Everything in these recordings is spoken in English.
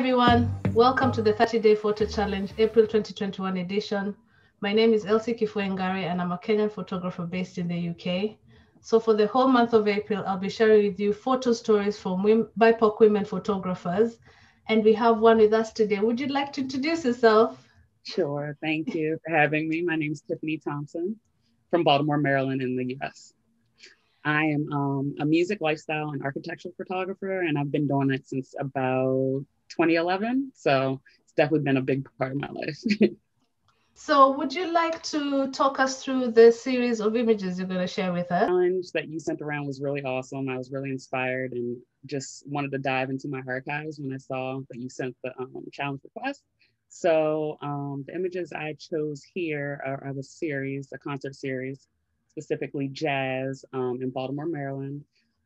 everyone, welcome to the 30-day photo challenge, April 2021 edition. My name is Elsie and I'm a Kenyan photographer based in the UK. So for the whole month of April, I'll be sharing with you photo stories from BIPOC women photographers. And we have one with us today. Would you like to introduce yourself? Sure, thank you for having me. My name is Tiffany Thompson from Baltimore, Maryland in the US. I am a music, lifestyle, and architectural photographer, and I've been doing it since about 2011. So it's definitely been a big part of my life. So would you like to talk us through the series of images you're going to share with us? The challenge that you sent around was really awesome. I was really inspired and just wanted to dive into my archives when I saw that you sent the challenge request. So the images I chose here are of a series, a concert series, specifically jazz in Baltimore, Maryland.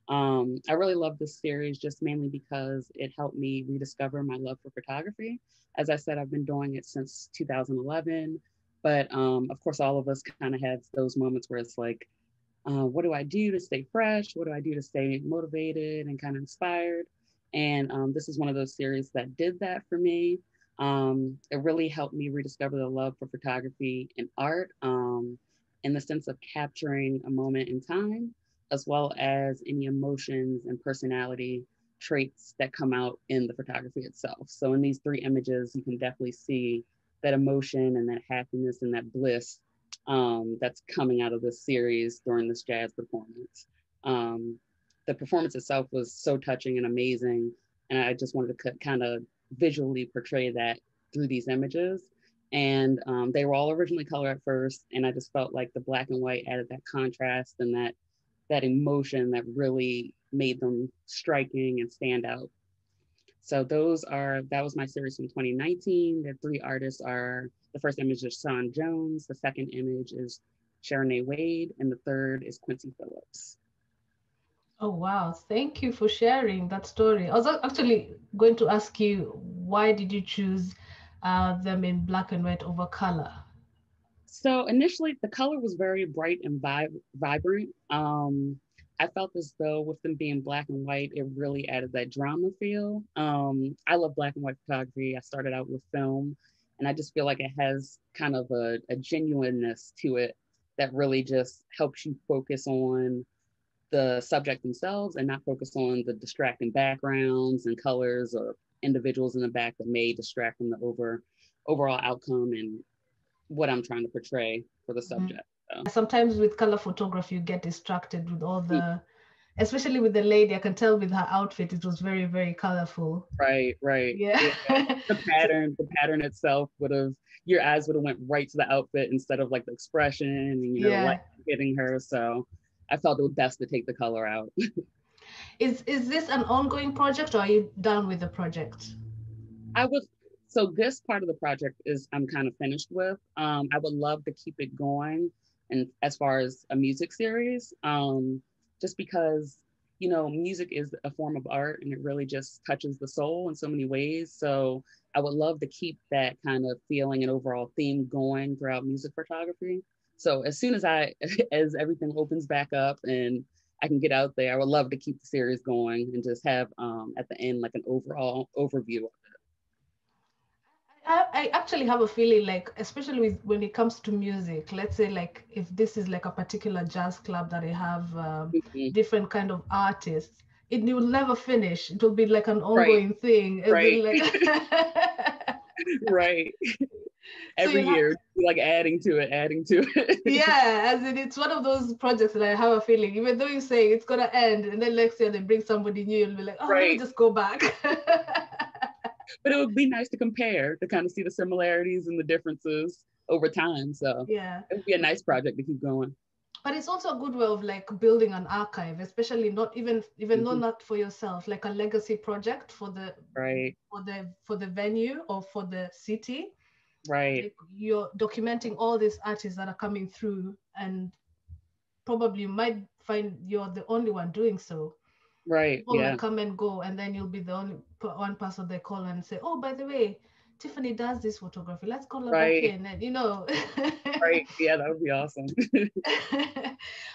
I really love this series just mainly because it helped me rediscover my love for photography. As I said, I've been doing it since 2011, but of course, all of us kind of have those moments where it's like, what do I do to stay fresh? What do I do to stay motivated and kind of inspired? And this is one of those series that did that for me. It really helped me rediscover the love for photography and art in the sense of capturing a moment in time, as well as any emotions and personality traits that come out in the photography itself. So in these three images, you can definitely see that emotion and that happiness and that bliss that's coming out of this series during this jazz performance. The performance itself was so touching and amazing, and I just wanted to kind of visually portray that through these images. And they were all originally color at first, and I just felt like the black and white added that contrast and that emotion that really made them striking and stand out. So that was my series from 2019. The three artists are, the first image is Sean Jones, the second image is Sharonay Wade, and the third is Quincy Phillips. Oh, wow. Thank you for sharing that story. I was actually going to ask you, why did you choose them in black and white over color? So initially, the color was very bright and vibrant. I felt as though with them being black and white, it really added that drama feel. I love black and white photography. I started out with film, and I just feel like it has kind of a genuineness to it that really just helps you focus on the subject themselves and not focus on the distracting backgrounds and colors or individuals in the back that may distract from the overall outcome and what I'm trying to portray for the subject. So. Sometimes with color photography, you get distracted with all the, especially with the lady, I can tell with her outfit, it was very, very colorful. Right. Yeah. The pattern itself your eyes would have went right to the outfit instead of like the expression and, the light hitting her. So I felt it was best to take the color out. Is this an ongoing project, or are you done with the project? So this part of the project is I'm kind of finished with. I would love to keep it going, and as far as a music series, just because music is a form of art and it really just touches the soul in so many ways. So I would love to keep that kind of feeling and overall theme going throughout music photography. So as soon as as everything opens back up and I can get out there, I would love to keep the series going and just have at the end like an overall overview of it. I actually have a feeling like, especially when it comes to music, let's say like if this is like a particular jazz club that they have different kind of artists, it will never finish. It will be like an ongoing thing. Right. Like right. Every year, like adding to it. Yeah, as in it's one of those projects that I have a feeling, even though you say it's gonna end, and then next year they bring somebody new, you'll be like, oh, let me just go back. But it would be nice to compare, to kind of see the similarities and the differences over time. So yeah, it would be a nice project to keep going. But it's also a good way of like building an archive, especially not even though not for yourself, like a legacy project for the for the venue or for the city. Right. Like you're documenting all these artists that are coming through, and probably you might find you're the only one doing so. Right. People will come and go, and then you'll be the only one person they call and say, oh, by the way, Tiffany does this photography. Let's call her back in. And, Right. Yeah, that would be awesome.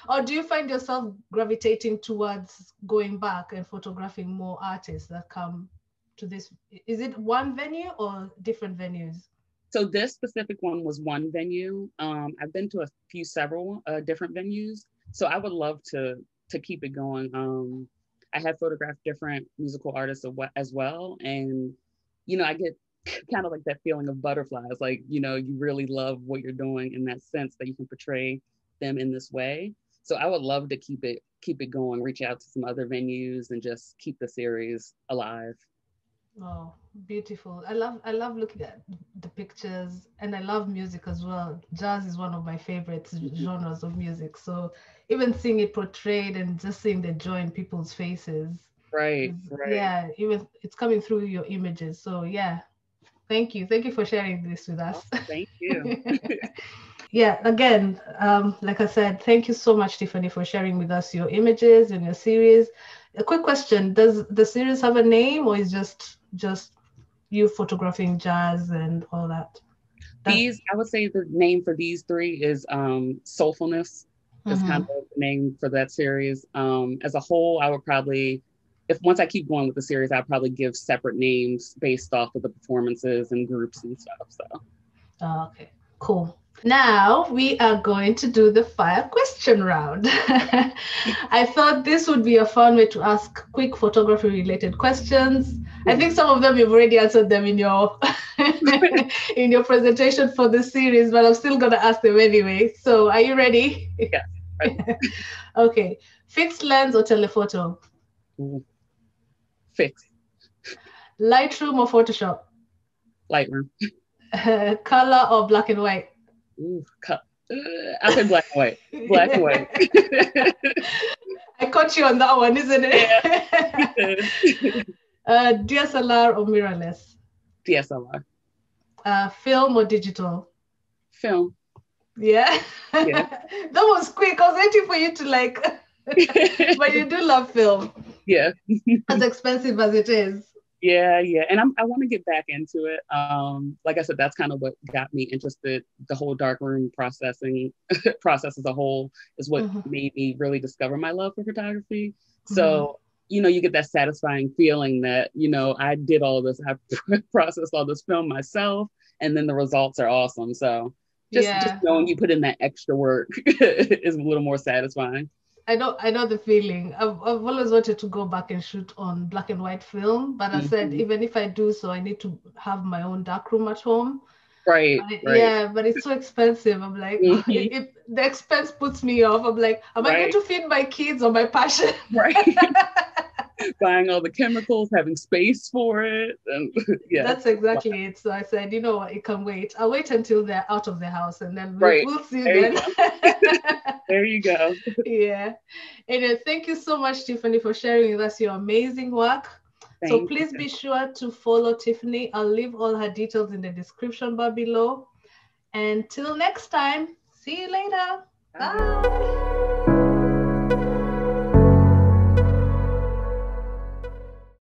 Or do you find yourself gravitating towards going back and photographing more artists that come to this? Is it one venue or different venues? So this specific one was one venue. I've been to several different venues. So I would love to keep it going. I have photographed different musical artists as well. And, I get kind of like that feeling of butterflies, like, you really love what you're doing in that sense that you can portray them in this way. So I would love to keep it going, reach out to some other venues and just keep the series alive. Oh, beautiful. I love looking at the pictures, and I love music as well. Jazz is one of my favorite genres of music. So even seeing it portrayed and just seeing the joy in people's faces. Right. Yeah, even it's coming through your images. So yeah, thank you. Thank you for sharing this with us. Oh, thank you. Yeah, again, like I said, thank you so much, Tiffany, for sharing with us your images and your series. A quick question: does the series have a name, or is just you photographing jazz and all that? I would say the name for these three is Soulfulness. Is kind of the name for that series. As a whole, I would probably, once I keep going with the series, I'd probably give separate names based off of the performances and groups and stuff. So. Oh, okay, cool. Now we are going to do the fire question round. I thought this would be a fun way to ask quick photography related questions. I think some of them you've already answered them in your in your presentation for the series, but I'm still gonna ask them anyway. So are you ready? Yeah. Right. Okay. Fixed lens or telephoto? Fixed. Lightroom or Photoshop? Lightroom. Color or black and white? I said black and white. Black and white. I caught you on that one, isn't it? Yeah. DSLR or mirrorless? DSLR. Film or digital? Film. Yeah. That was quick. I was waiting for you to like, but you do love film. Yeah. As expensive as it is. Yeah. And I want to get back into it. Like I said, that's kind of what got me interested. The whole darkroom process as a whole is what made me really discover my love for photography. So, you get that satisfying feeling that, I did all this, I processed all this film myself, and then the results are awesome. So just knowing you put in that extra work is a little more satisfying. I know the feeling. I've always wanted to go back and shoot on black and white film, but I said even if I do so, I need to have my own darkroom at home. Right. Yeah, but it's so expensive. I'm like, the expense puts me off. I'm like, am I going to feed my kids or my passion? Right. Buying all the chemicals, having space for it. And that's exactly it. So I said, you know what, it can wait. I'll wait until they're out of the house, and then we'll see then. There you go. Yeah. Anyway, thank you so much, Tiffany, for sharing with us your amazing work. So please be sure to follow Tiffany. I'll leave all her details in the description bar below. Until next time, see you later. Bye.